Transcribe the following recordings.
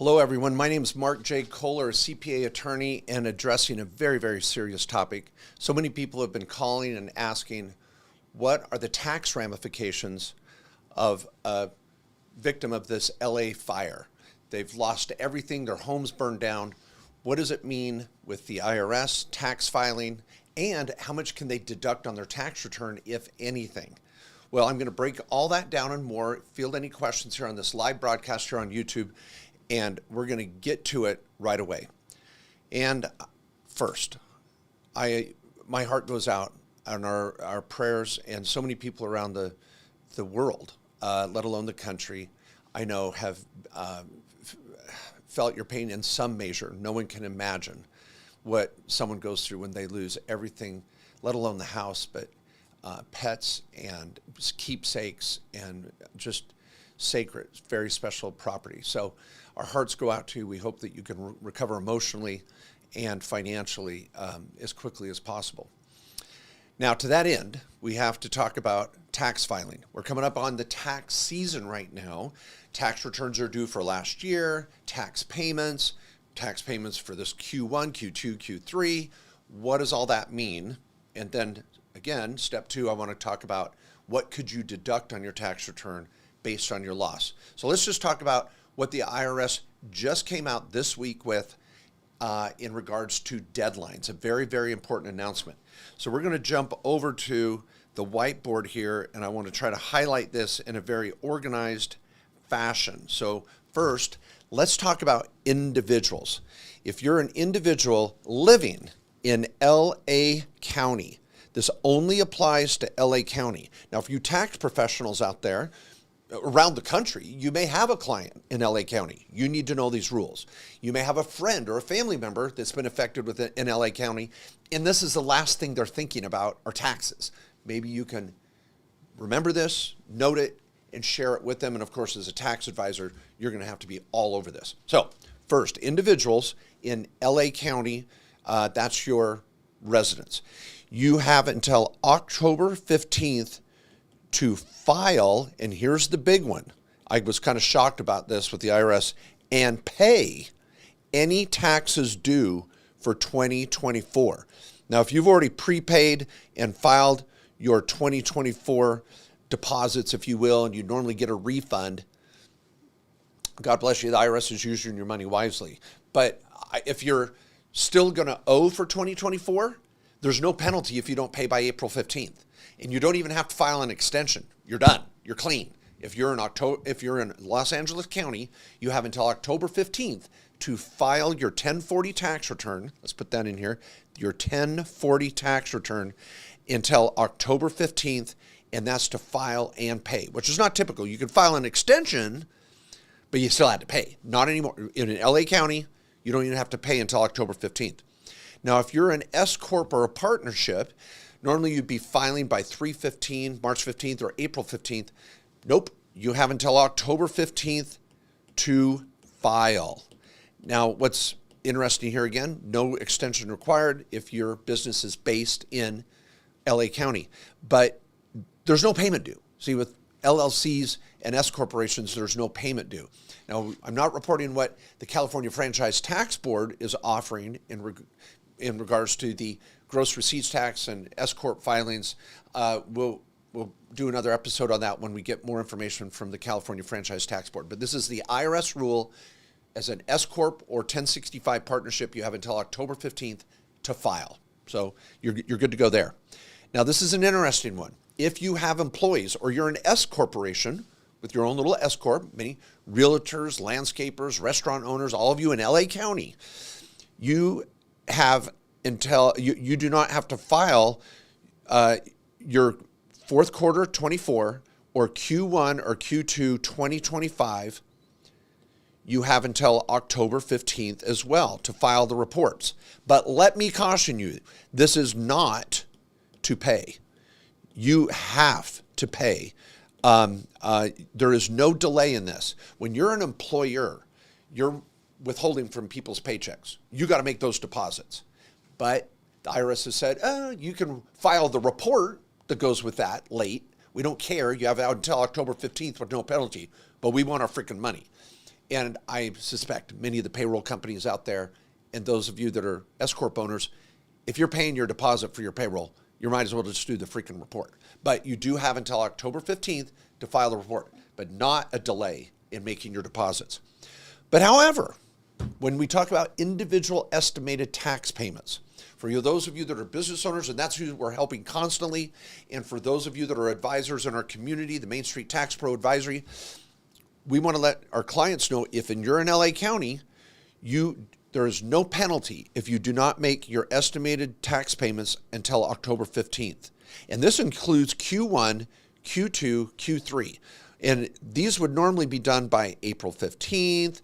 Hello, everyone. My name is Mark J. Kohler, a CPA attorney, and addressing a very, very serious topic. So many people have been calling and asking, what are the tax ramifications of a victim of this LA fire? They've lost everything, their homes burned down. What does it mean with the IRS, tax filing, and how much can they deduct on their tax return, if anything? Well, I'm going to break all that down and more, field any questions here on this live broadcast here on YouTube, and we're going to get to it right away. And first, my heart goes out on our prayers, and so many people around the world, let alone the country, I know have felt your pain in some measure. No one can imagine what someone goes through when they lose everything, let alone the house, but pets and keepsakes and just sacred, very special property. So our hearts go out to you. We hope that you can recover emotionally and financially as quickly as possible. Now, to that end, we have to talk about tax filing. We're coming up on the tax season right now. Tax returns are due for last year, tax payments for this Q1, Q2, Q3. What does all that mean? And then again, step two, I want to talk about what could you deduct on your tax return based on your loss. So let's just talk about what the IRS just came out this week with in regards to deadlines, a very, very important announcement. So we're going to jump over to the whiteboard here, and I want to try to highlight this in a very organized fashion. So first, let's talk about individuals. If you're an individual living in LA County, this only applies to LA County. Now, for you tax professionals out there around the country, you may have a client in LA County. You need to know these rules. You may have a friend or a family member that's been affected with it in LA County, and this is the last thing they're thinking about are taxes. Maybe you can remember this, note it, and share it with them. And of course, as a tax advisor, you're going to have to be all over this. So first, individuals in LA County, that's your residence. You have until October 15th to file, and here's the big one. I was kind of shocked about this with the IRS, and pay any taxes due for 2024. Now, if you've already prepaid and filed your 2024 deposits, if you will, and you normally get a refund, God bless you, the IRS is using your money wisely. But if you're still going to owe for 2024, there's no penalty if you don't pay by April 15th. And you don't even have to file an extension. You're done. You're clean. If you're in Los Angeles County, you have until October 15th to file your 1040 tax return. Let's put that in here. Your 1040 tax return until October 15th, and that's to file and pay, which is not typical. You can file an extension, but you still had to pay. Not anymore. In LA County, you don't even have to pay until October 15th. Now, if you're an S Corp or a partnership, normally you'd be filing by 3/15, March 15th or April 15th. Nope, you have until October 15th to file. Now, what's interesting here again, no extension required if your business is based in LA County, but there's no payment due. See, with LLCs and S corporations, there's no payment due. Now, I'm not reporting what the California Franchise Tax Board is offering in regards to the gross receipts tax and S corp filings. We'll do another episode on that when we get more information from the California Franchise Tax Board. But this is the IRS rule. As an S corp or 1065 partnership, you have until October 15th to file. So you're good to go there. Now, this is an interesting one. If you have employees or you're an S corporation with your own little S corp, many realtors, landscapers, restaurant owners, all of you in LA County, you have until you do not have to file your fourth quarter 24 or Q1 or Q2 2025. You have until October 15th as well to file the reports. But let me caution you, this is not to pay. You have to pay. There is no delay in this. When you're an employer, you're withholding from people's paychecks. You got to make those deposits. But the IRS has said, you can file the report that goes with that late. We don't care. You have out until October 15th with no penalty, but we want our freaking money. And I suspect many of the payroll companies out there and those of you that are S-Corp owners, if you're paying your deposit for your payroll, you might as well just do the freaking report. But you do have until October 15th to file the report, but not a delay in making your deposits. But however, when we talk about individual estimated tax payments, for you, those of you that are business owners, and that's who we're helping constantly, and for those of you that are advisors in our community, the Main Street Tax Pro Advisory, we want to let our clients know if you're in LA County, there is no penalty if you do not make your estimated tax payments until October 15th. And this includes Q1, Q2, Q3. And these would normally be done by April 15th,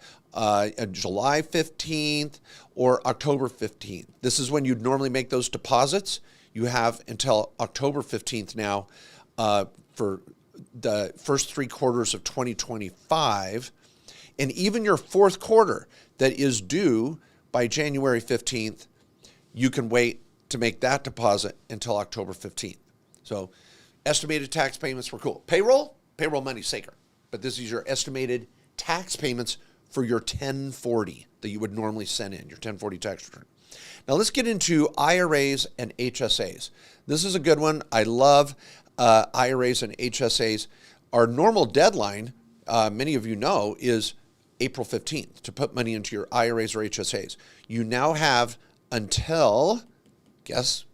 July 15th, or October 15th. This is when you'd normally make those deposits. You have until October 15th now for the first 3 quarters of 2025. And even your fourth quarter that is due by January 15th, you can wait to make that deposit until October 15th. So estimated tax payments were cool. Payroll money's sacred. But this is your estimated tax payments for your 1040 that you would normally send in, your 1040 tax return. Now let's get into IRAs and HSAs. This is a good one. I love IRAs and HSAs. Our normal deadline, many of you know, is April 15th to put money into your IRAs or HSAs. You now have until, guess,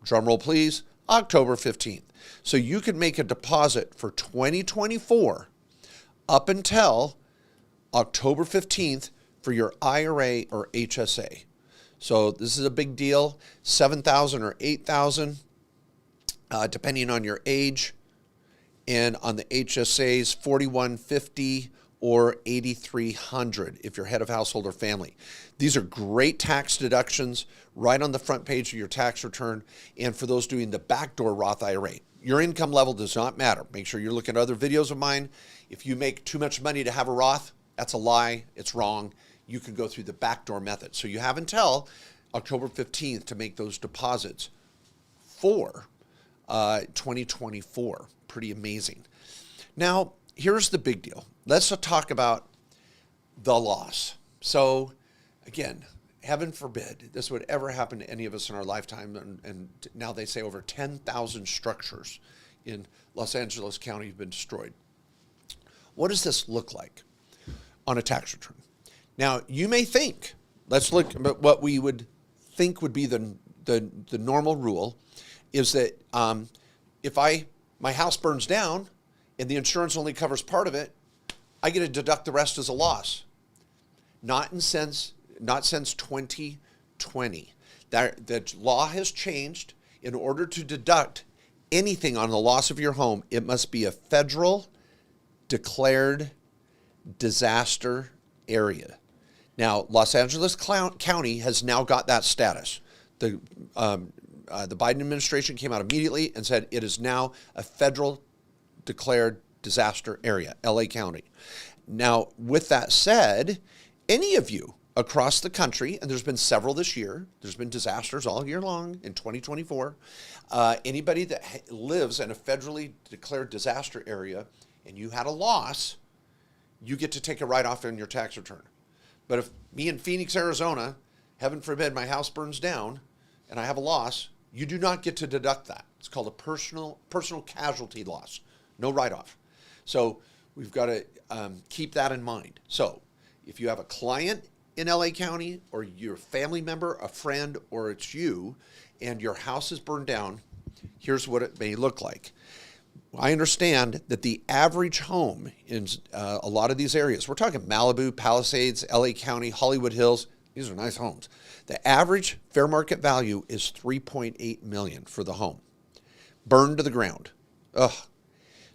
drum roll please, October 15th. So you can make a deposit for 2024 up until October 15th for your IRA or HSA. So this is a big deal, $7,000 or $8,000, depending on your age. And on the HSAs, $4,150 or $8,300 if you're head of household or family. These are great tax deductions right on the front page of your tax return. And for those doing the backdoor Roth IRA, your income level does not matter. Make sure you're looking at other videos of mine. If you make too much money to have a Roth, that's a lie. It's wrong. You can go through the backdoor method. So you have until October 15th to make those deposits for 2024. Pretty amazing. Now, here's the big deal. Let's talk about the loss. So again, heaven forbid this would ever happen to any of us in our lifetime. And now they say over 10,000 structures in Los Angeles County have been destroyed. What does this look like on a tax return? Now, you may think, let's look at what we would think would be the normal rule is that if my house burns down and the insurance only covers part of it, I get to deduct the rest as a loss. Not since 2020. The law has changed. In order to deduct anything on the loss of your home, it must be a federal declared disaster area. Now, Los Angeles County has now got that status. The Biden administration came out immediately and said it is now a federal declared disaster area, LA County. Now, with that said, any of you across the country, and there's been several this year, there's been disasters all year long in 2024, anybody that lives in a federally declared disaster area and you had a loss, you get to take a write-off on your tax return. But if me in Phoenix, Arizona, heaven forbid my house burns down and I have a loss, you do not get to deduct that. It's called a personal casualty loss, no write-off. So we've got to keep that in mind. So if you have a client in LA County or your family member, a friend, or it's you, and your house is burned down, here's what it may look like. I understand that the average home in a lot of these areas, we're talking Malibu, Palisades, LA County, Hollywood Hills, these are nice homes. The average fair market value is $3.8 million for the home, burned to the ground. Ugh.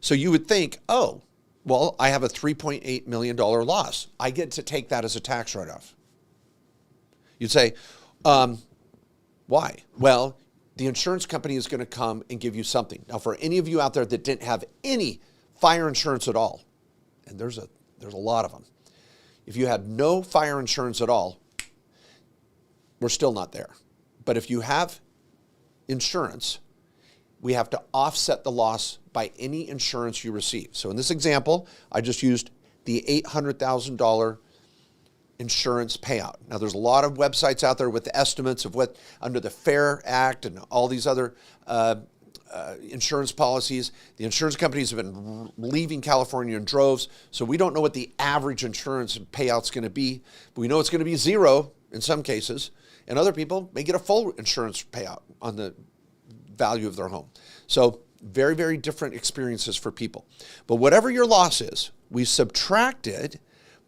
So you would think, oh, well, I have a $3.8 million loss. I get to take that as a tax write-off. You'd say, why? Well, the insurance company is going to come and give you something. Now, for any of you out there that didn't have any fire insurance at all, and there's a lot of them. If you had no fire insurance at all, we're still not there. But if you have insurance, we have to offset the loss by any insurance you receive. So in this example, I just used the $800,000 insurance payout. Now, there's a lot of websites out there with the estimates of what, under the FAIR Act and all these other insurance policies, the insurance companies have been leaving California in droves, so we don't know what the average insurance payout's going to be. But we know it's going to be zero in some cases, and other people may get a full insurance payout on the value of their home. So very, very different experiences for people. But whatever your loss is, we subtract it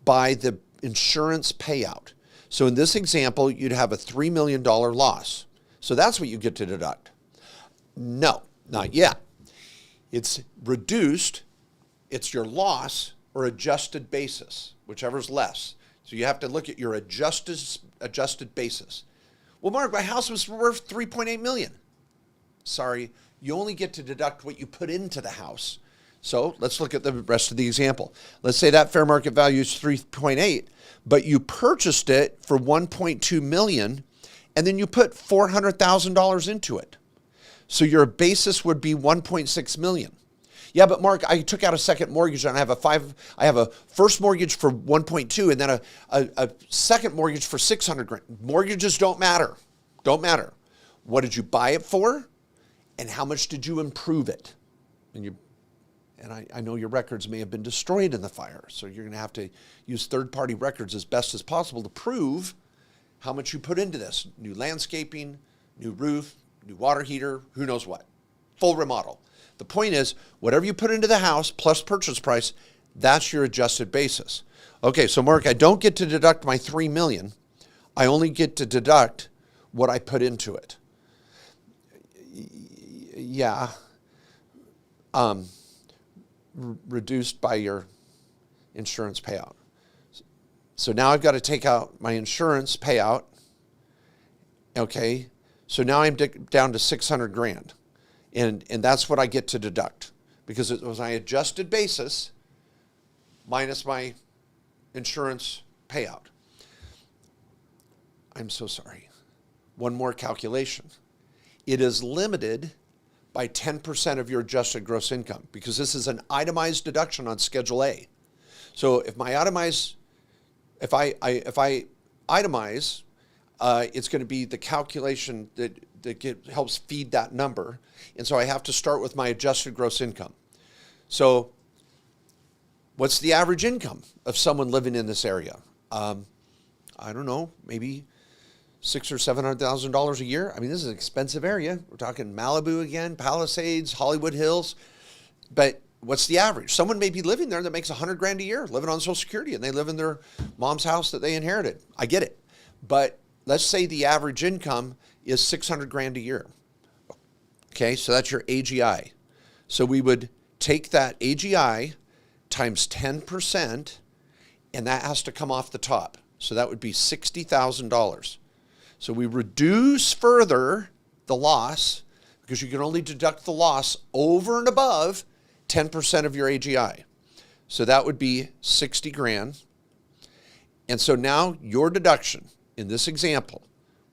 by the insurance payout. So in this example, you'd have a $3 million loss. So that's what you get to deduct. No, not yet. It's reduced. It's your loss or adjusted basis, whichever's less. So you have to look at your adjusted basis. Well, Mark, my house was worth $3.8 million. Sorry, you only get to deduct what you put into the house. So let's look at the rest of the example. Let's say that fair market value is 3.8, but you purchased it for 1.2 million, and then you put $400,000 into it. So your basis would be 1.6 million. Yeah, but Mark, I took out a second mortgage and I have a first mortgage for 1.2 and then a second mortgage for 600 grand. Mortgages don't matter. Don't matter. What did you buy it for? And how much did you improve it? And I know your records may have been destroyed in the fire, so you're going to have to use third-party records as best as possible to prove how much you put into this. New landscaping, new roof, new water heater, who knows what. Full remodel. The point is, whatever you put into the house plus purchase price, that's your adjusted basis. Okay, so Mark, I don't get to deduct my $3 million. I only get to deduct what I put into it. Yeah. Reduced by your insurance payout. So now I've got to take out my insurance payout. Okay. So now I'm down to 600 grand. And that's what I get to deduct because it was my adjusted basis minus my insurance payout. I'm so sorry. One more calculation. It is limited by 10% of your adjusted gross income because this is an itemized deduction on Schedule A. So if I itemize, it's going to be the calculation that helps feed that number. And so I have to start with my adjusted gross income. So what's the average income of someone living in this area? I don't know, maybe $600,000 or $700,000 a year. I mean, this is an expensive area. We're talking Malibu again, Palisades, Hollywood Hills. But what's the average? Someone may be living there that makes 100 grand a year, living on Social Security, and they live in their mom's house that they inherited. I get it. But let's say the average income is 600 grand a year. Okay, so that's your AGI. So we would take that AGI times 10%, and that has to come off the top. So that would be $60,000. So we reduce further the loss because you can only deduct the loss over and above 10% of your AGI. So that would be 60 grand. And so now your deduction in this example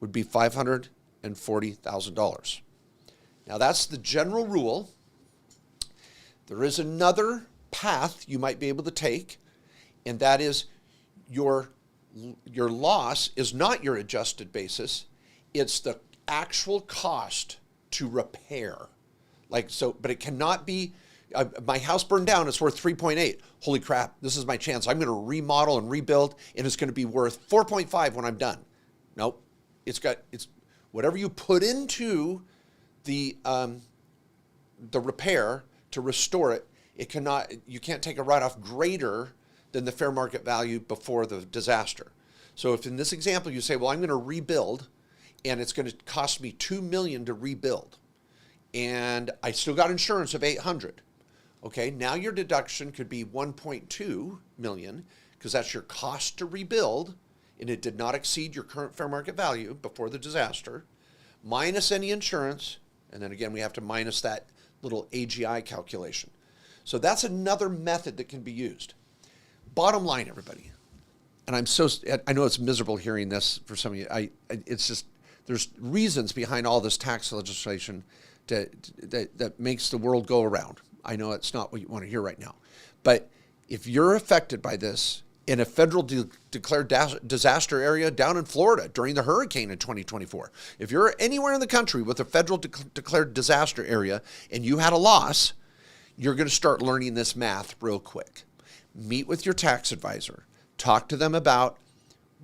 would be $540,000. Now that's the general rule. There is another path you might be able to take, and that is your loss is not your adjusted basis. It's the actual cost to repair. Like so, but it cannot be, my house burned down, it's worth 3.8. Holy crap, this is my chance. I'm going to remodel and rebuild, and it's going to be worth 4.5 when I'm done. Nope. It's whatever you put into the repair to restore it, you can't take a write-off greater than the fair market value before the disaster. So if in this example you say, well, I'm going to rebuild and it's going to cost me $2 million to rebuild and I still got insurance of $800. Okay, now your deduction could be $1.2 million because that's your cost to rebuild and it did not exceed your current fair market value before the disaster, minus any insurance, and then again we have to minus that little AGI calculation. So that's another method that can be used. Bottom line, everybody, and I know it's miserable hearing this for some of you. It's just, there's reasons behind all this tax legislation that makes the world go around. I know it's not what you want to hear right now, but If you're affected by this in a federal declared disaster area down in Florida during the hurricane in 2024, if you're anywhere in the country with a federal declared disaster area and you had a loss, you're going to start learning this math real quick. Meet with your tax advisor. Talk to them about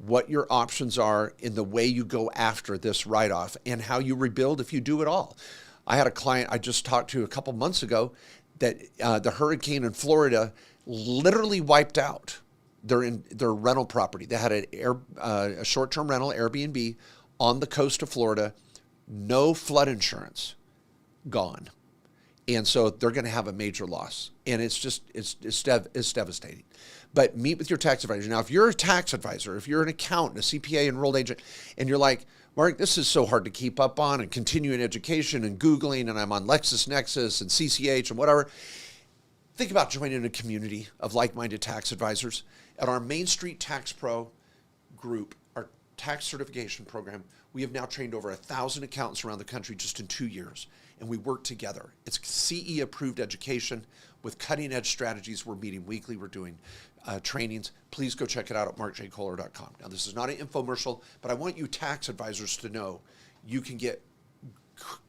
what your options are in the way you go after this write-off and how you rebuild if you do it all. I had a client I just talked to a couple months ago that the hurricane in Florida literally wiped out their rental property. They had a short-term rental, Airbnb, on the coast of Florida, no flood insurance, gone. And so they're going to have a major loss. And it's devastating. But meet with your tax advisor. Now, if you're a tax advisor, if you're an accountant, a CPA, enrolled agent, and you're like, Mark, this is so hard to keep up on, and continuing education and Googling, and I'm on LexisNexis and CCH and whatever, think about joining a community of like-minded tax advisors. At our Main Street Tax Pro group, our tax certification program, we have now trained over 1,000 accountants around the country just in 2 years, and we work together. It's CE-approved education with cutting-edge strategies. We're meeting weekly. We're doing trainings. Please go check it out at markjkohler.com. Now, this is not an infomercial, but I want you tax advisors to know you can get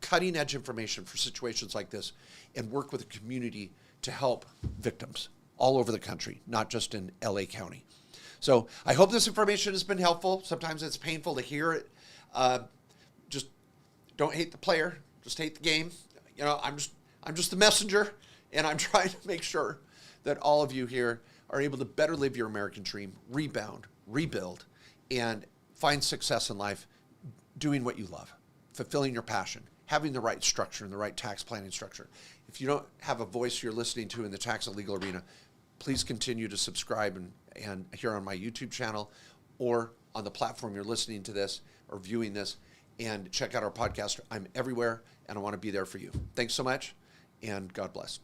cutting-edge information for situations like this and work with a community to help victims all over the country, not just in LA County. So I hope this information has been helpful. Sometimes it's painful to hear it. Just don't hate the player, just hate the game. You know, I'm just the messenger, and I'm trying to make sure that all of you here are able to better live your American dream, rebound, rebuild, and find success in life doing what you love, fulfilling your passion, having the right structure and the right tax planning structure. If you don't have a voice you're listening to in the tax and legal arena, please continue to subscribe and here on my YouTube channel or on the platform you're listening to this or viewing this, and check out our podcast. I'm everywhere, and I want to be there for you. Thanks so much, and God bless.